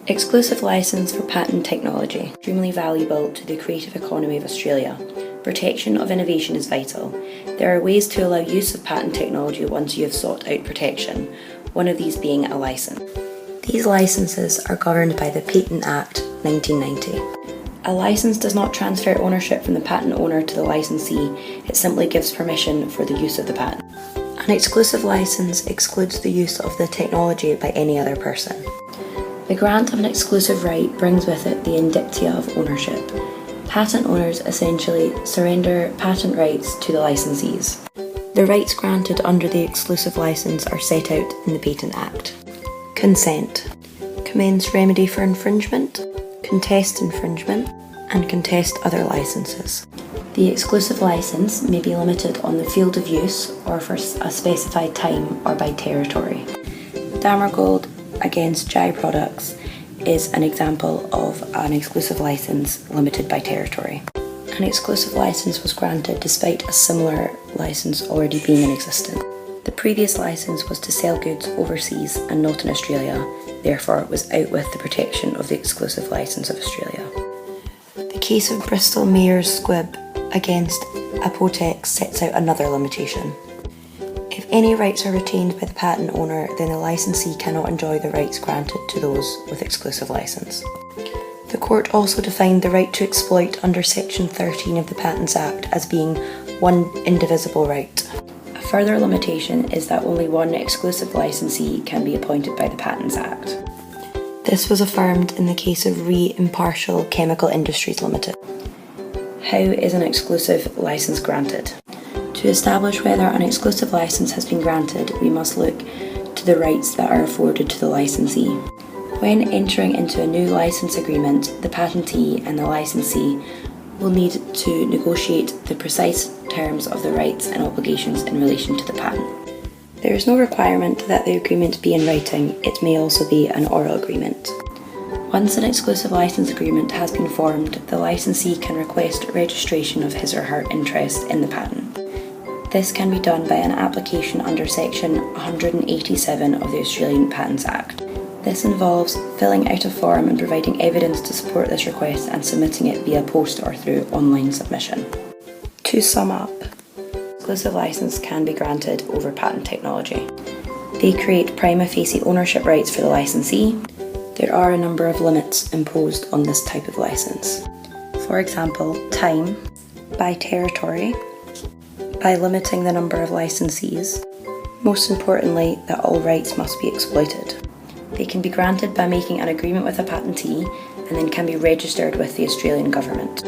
Exclusive licence for patent technology. Extremely valuable to the creative economy of Australia. Protection of innovation is vital. There are ways to allow use of patent technology once you have sought out protection, one of these being a licence. These licences are governed by the Patent Act 1990. A licence does not transfer ownership from the patent owner to the licensee, it simply gives permission for the use of the patent. An exclusive licence excludes the use of the technology by any other person. The grant of an exclusive right brings with it the indicia of ownership. Patent owners essentially surrender patent rights to the licensees. The rights granted under the exclusive licence are set out in the Patent Act. Consent. Commence remedy for infringement, contest infringement, and contest other licences. The exclusive licence may be limited on the field of use or for a specified time or by territory. Damergold against Jai Products is an example of an exclusive licence limited by territory. An exclusive licence was granted despite a similar licence already being in existence. The previous licence was to sell goods overseas and not in Australia, therefore it was out with the protection of the exclusive licence of Australia. The case of Bristol Myers Squibb against Apotex sets out another limitation. If any rights are retained by the patent owner, then the licensee cannot enjoy the rights granted to those with exclusive licence. The court also defined the right to exploit under Section 13 of the Patents Act as being one indivisible right. A further limitation is that only one exclusive licensee can be appointed by the Patents Act. This was affirmed in the case of Re Impartial Chemical Industries Limited. How is an exclusive licence granted? To establish whether an exclusive licence has been granted, we must look to the rights that are afforded to the licensee. When entering into a new licence agreement, the patentee and the licensee will need to negotiate the precise terms of the rights and obligations in relation to the patent. There is no requirement that the agreement be in writing, it may also be an oral agreement. Once an exclusive licence agreement has been formed, the licensee can request registration of his or her interest in the patent. This can be done by an application under Section 187 of the Australian Patents Act. This involves filling out a form and providing evidence to support this request and submitting it via post or through online submission. To sum up, exclusive licence can be granted over patent technology. They create prima facie ownership rights for the licensee. There are a number of limits imposed on this type of licence. For example, time, by territory, by limiting the number of licensees. Most importantly, that all rights must be exploited. They can be granted by making an agreement with a patentee and then can be registered with the Australian government.